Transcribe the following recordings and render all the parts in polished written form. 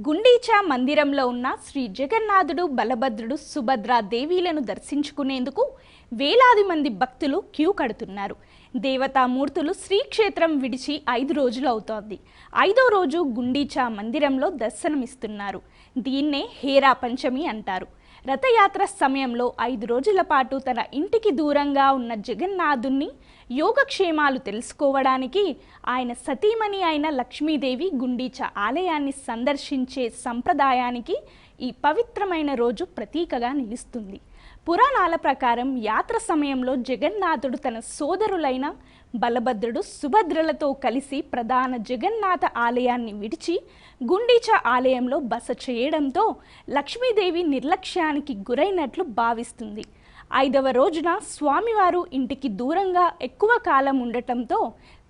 గుండీచా మందిరంలో ఉన్న శ్రీ జగన్నాథుడు, బలభద్రుడు, సుభద్రా దేవీలను దర్శించుకునేందుకు వేలాది మంది భక్తులు క్యూ కడుతున్నారు. దేవతామూర్తులు శ్రీక్షేత్రం విడిచి 5 రోజులు అవుతోంది. 5వ రోజు గుండీచా మందిరంలో దర్శనమిస్తున్నారు. దీన్నే హేరా పంచమి అంటారు. రథయాత్ర సమయంలో 5 రోజుల పాటు తన ఇంటికి దూరంగా ఉన్న జగన్నాథుణ్ణి యోగక్షేమాలు తెలుసుకోవడానికి ఆయన సతీమణి అయిన లక్ష్మీదేవి గుండీచా ఆలయాన్ని సందర్శించే సంప్రదాయానికి ఈ పవిత్రమైన రోజు ప్రతీకగా నిలుస్తుంది. పురాణాల ప్రకారం యాత్ర సమయంలో జగన్నాథుడు తన సోదరులైన బలభద్రుడు, సుభద్రలతో కలిసి ప్రధాన జగన్నాథ ఆలయాన్ని విడిచి గుండీచా ఆలయంలో బస చేయడంతో లక్ష్మీదేవి నిర్లక్ష్యానికి గురైనట్లు భావిస్తుంది. 5వ రోజున స్వామివారు ఇంటికి దూరంగా ఎక్కువ కాలం ఉండటంతో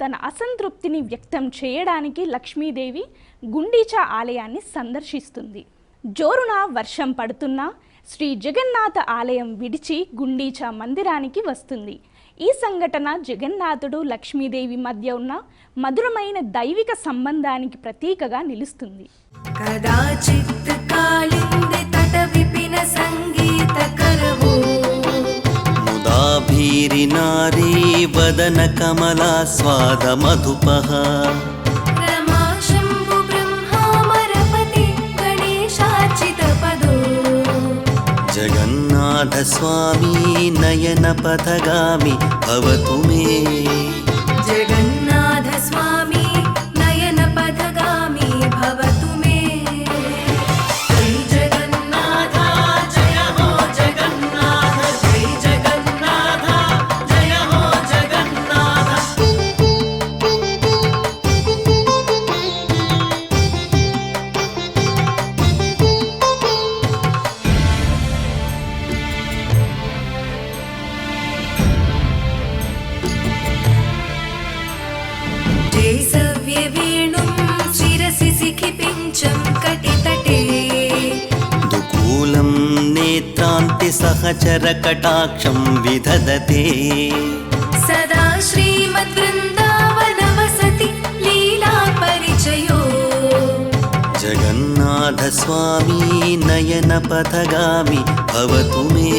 తన అసంతృప్తిని వ్యక్తం చేయడానికి లక్ష్మీదేవి గుండీచా ఆలయాన్ని సందర్శిస్తుంది. జోరున వర్షం పడుతున్నా శ్రీ జగన్నాథ ఆలయం విడిచి గుండీచా మందిరానికి వస్తుంది. ఈ సంఘటన జగన్నాథుడు, లక్ష్మీదేవి మధ్య ఉన్న మధురమైన దైవిక సంబంధానికి ప్రతీకగా నిలుస్తుంది. కదాచిత్ కాళింది తట విపిన సంగీత కరవో ముదాభీరి నారీ వదన కమలా స్వాద మధుపః రమా శంభు బ్రహ్మామరపతి గణేశార్చిత పదో జగన్నాథ స్వామి నయన పథగామి భవతు మే. జగన్నాథ స్వామి నయన పథగామి భవతు మే. జై జగన్నాథ జయ హో జగన్నాథ, జై జగన్నాథ జయ హో జగన్నాథ. జై సవ్య వేణుం శిరసి శిఖిపించం కటితటే దుకూలం నేత్రాంతి సహచర కటాక్షం విదధతే. సదా శ్రీమద్వృందావన వసతి లీలా పరిచయో జగన్నాథ స్వామి నయన పథగామి భవతు మే.